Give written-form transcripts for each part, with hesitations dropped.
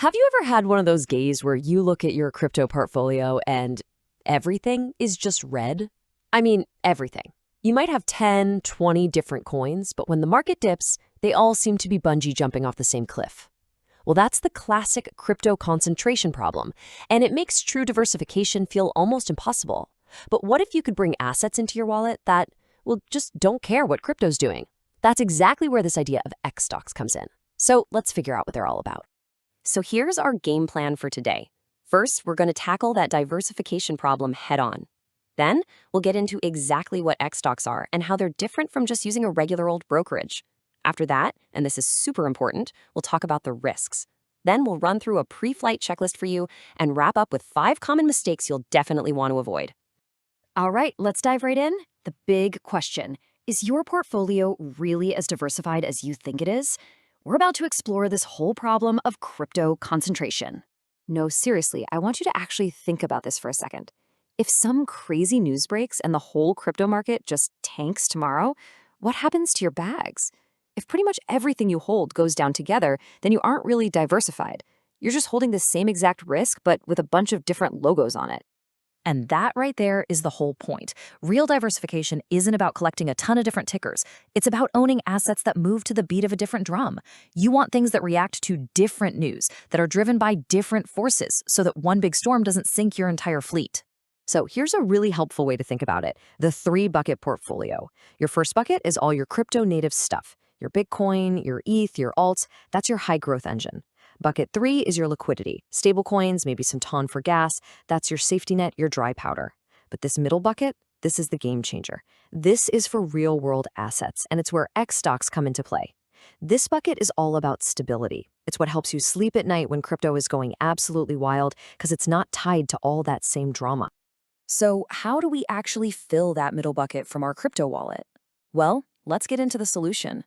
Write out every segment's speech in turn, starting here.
Have you ever had one of those days where you look at your crypto portfolio and everything is just red? I mean, everything. You might have 10, 20 different coins, but when the market dips, they all seem to be bungee jumping off the same cliff. Well, that's the classic crypto concentration problem, and it makes true diversification feel almost impossible. But what if you could bring assets into your wallet that, well, just don't care what crypto's doing? That's exactly where this idea of xStocks comes in. So let's figure out what they're all about. So here's our game plan for today. First, we're going to tackle that diversification problem head on. Then, we'll get into exactly what xStocks are and how they're different from just using a regular old brokerage. After that, and this is super important, we'll talk about the risks. Then we'll run through a pre-flight checklist for you and wrap up with 5 common mistakes you'll definitely want to avoid. All right, let's dive right in. The big question, is your portfolio really as diversified as you think it is? We're about to explore this whole problem of crypto concentration. No, seriously, I want you to actually think about this for a second. If some crazy news breaks and the whole crypto market just tanks tomorrow, what happens to your bags? If pretty much everything you hold goes down together, then you aren't really diversified. You're just holding the same exact risk, but with a bunch of different logos on it. And that right there is the whole point. Real diversification isn't about collecting a ton of different tickers. It's about owning assets that move to the beat of a different drum. You want things that react to different news, that are driven by different forces, so that one big storm doesn't sink your entire fleet. So here's a really helpful way to think about it. The 3-bucket portfolio. Your first bucket is all your crypto native stuff. Your Bitcoin, your ETH, your alts, that's your high growth engine. Bucket 3 is your liquidity. Stablecoins, maybe some TON for gas. That's your safety net, your dry powder. But this middle bucket, this is the game changer. This is for real-world assets, and it's where xStocks come into play. This bucket is all about stability. It's what helps you sleep at night when crypto is going absolutely wild because it's not tied to all that same drama. So how do we actually fill that middle bucket from our crypto wallet? Well, let's get into the solution.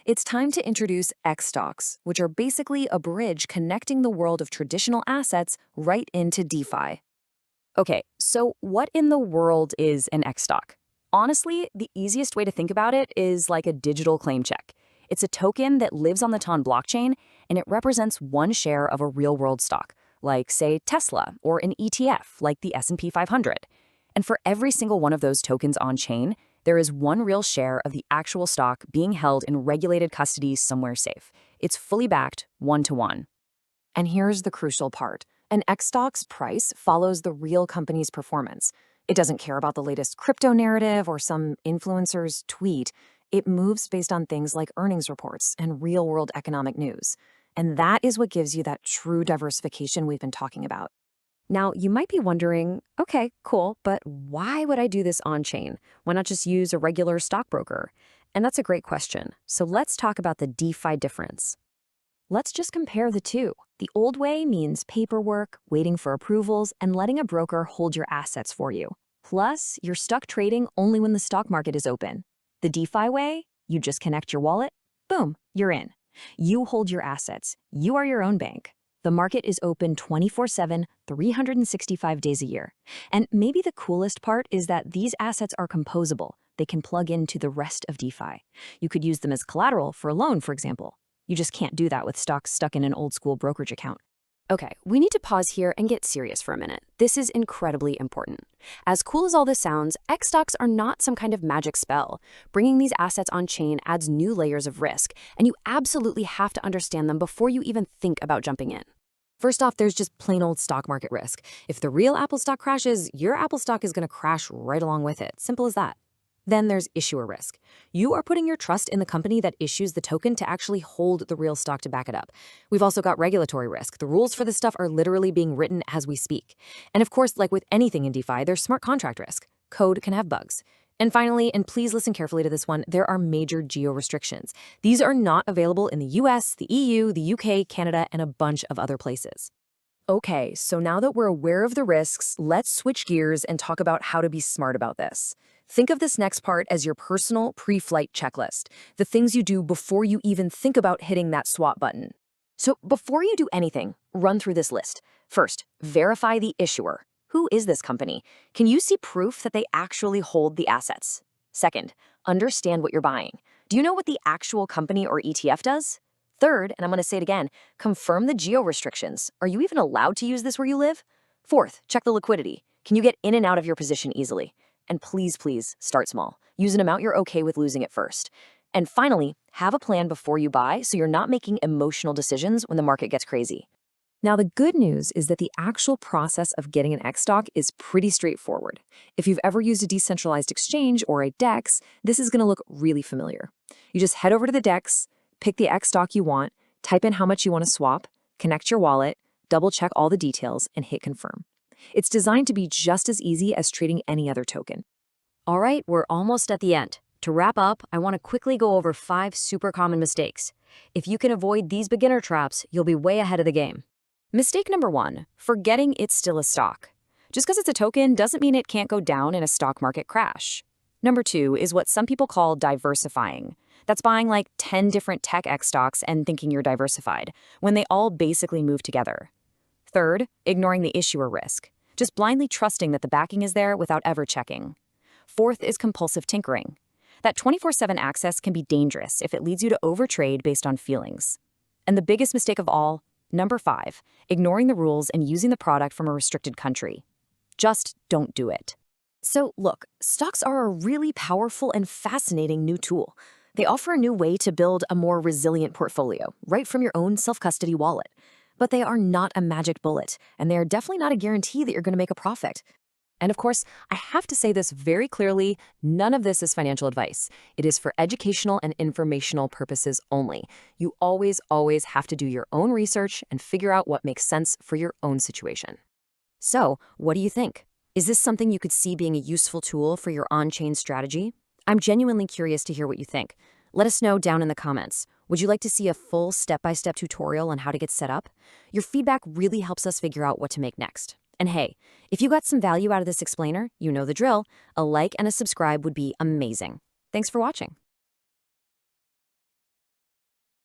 It's time to introduce xStocks, which are basically a bridge connecting the world of traditional assets right into DeFi. Okay, so what in the world is an xStock? Honestly, the easiest way to think about it is like a digital claim check. It's a token that lives on the TON blockchain, and it represents one share of a real-world stock, like, say, Tesla, or an ETF, like the S&P 500. And for every single one of those tokens on-chain, there is one real share of the actual stock being held in regulated custody somewhere safe. It's fully backed, 1-to-1. And here's the crucial part. An xStock's price follows the real company's performance. It doesn't care about the latest crypto narrative or some influencer's tweet. It moves based on things like earnings reports and real-world economic news. And that is what gives you that true diversification we've been talking about. Now, you might be wondering, okay, cool, but why would I do this on-chain? Why not just use a regular stockbroker? And that's a great question. So let's talk about the DeFi difference. Let's just compare the two. The old way means paperwork, waiting for approvals, and letting a broker hold your assets for you. Plus, you're stuck trading only when the stock market is open. The DeFi way, you just connect your wallet, boom, you're in. You hold your assets. You are your own bank. The market is open 24/7, 365 days a year. And maybe the coolest part is that these assets are composable. They can plug into the rest of DeFi. You could use them as collateral for a loan, for example. You just can't do that with stocks stuck in an old school brokerage account. Okay, we need to pause here and get serious for a minute. This is incredibly important. As cool as all this sounds, xStocks are not some kind of magic spell. Bringing these assets on-chain adds new layers of risk, and you absolutely have to understand them before you even think about jumping in. First off, there's just plain old stock market risk. If the real Apple stock crashes, your Apple stock is going to crash right along with it. Simple as that. Then there's issuer risk. You are putting your trust in the company that issues the token to actually hold the real stock to back it up. We've also got regulatory risk. The rules for this stuff are literally being written as we speak. And of course, like with anything in DeFi, there's smart contract risk. Code can have bugs. And finally, and please listen carefully to this one, there are major geo-restrictions. These are not available in the US, the EU, the UK, Canada, and a bunch of other places. Okay, so now that we're aware of the risks, let's switch gears and talk about how to be smart about this. Think of this next part as your personal pre-flight checklist, the things you do before you even think about hitting that swap button. So before you do anything, run through this list. First, verify the issuer. Who is this company? Can you see proof that they actually hold the assets? Second, understand what you're buying. Do you know what the actual company or ETF does? Third, and I'm going to say it again, confirm the geo-restrictions. Are you even allowed to use this where you live? Fourth, check the liquidity. Can you get in and out of your position easily? And please, please, start small. Use an amount you're okay with losing at first. And finally, have a plan before you buy so you're not making emotional decisions when the market gets crazy. Now, the good news is that the actual process of getting an xStock is pretty straightforward. If you've ever used a decentralized exchange or a DEX, this is going to look really familiar. You just head over to the DEX, pick the xStock you want, type in how much you want to swap, connect your wallet, double-check all the details, and hit confirm. It's designed to be just as easy as trading any other token. All right, we're almost at the end. To wrap up, I want to quickly go over 5 super common mistakes. If you can avoid these beginner traps, you'll be way ahead of the game. Mistake number 1, forgetting it's still a stock. Just because it's a token doesn't mean it can't go down in a stock market crash. Number 2 is what some people call diversifying. That's buying like 10 different tech xStocks and thinking you're diversified, when they all basically move together. Third, ignoring the issuer risk, just blindly trusting that the backing is there without ever checking. Fourth is compulsive tinkering. That 24/7 access can be dangerous if it leads you to overtrade based on feelings. And the biggest mistake of all, number 5, ignoring the rules and using the product from a restricted country. Just don't do it. So look, stocks are a really powerful and fascinating new tool. They offer a new way to build a more resilient portfolio, right from your own self-custody wallet. But they are not a magic bullet, and they are definitely not a guarantee that you're going to make a profit. And of course, I have to say this very clearly, none of this is financial advice. It is for educational and informational purposes only. You always have to do your own research and figure out what makes sense for your own situation. So, what do you think? Is this something you could see being a useful tool for your on-chain strategy? I'm genuinely curious to hear what you think. Let us know down in the comments. Would you like to see a full step-by-step tutorial on how to get set up? Your feedback really helps us figure out what to make next. And hey, if you got some value out of this explainer, you know the drill. A like and a subscribe would be amazing. Thanks for watching.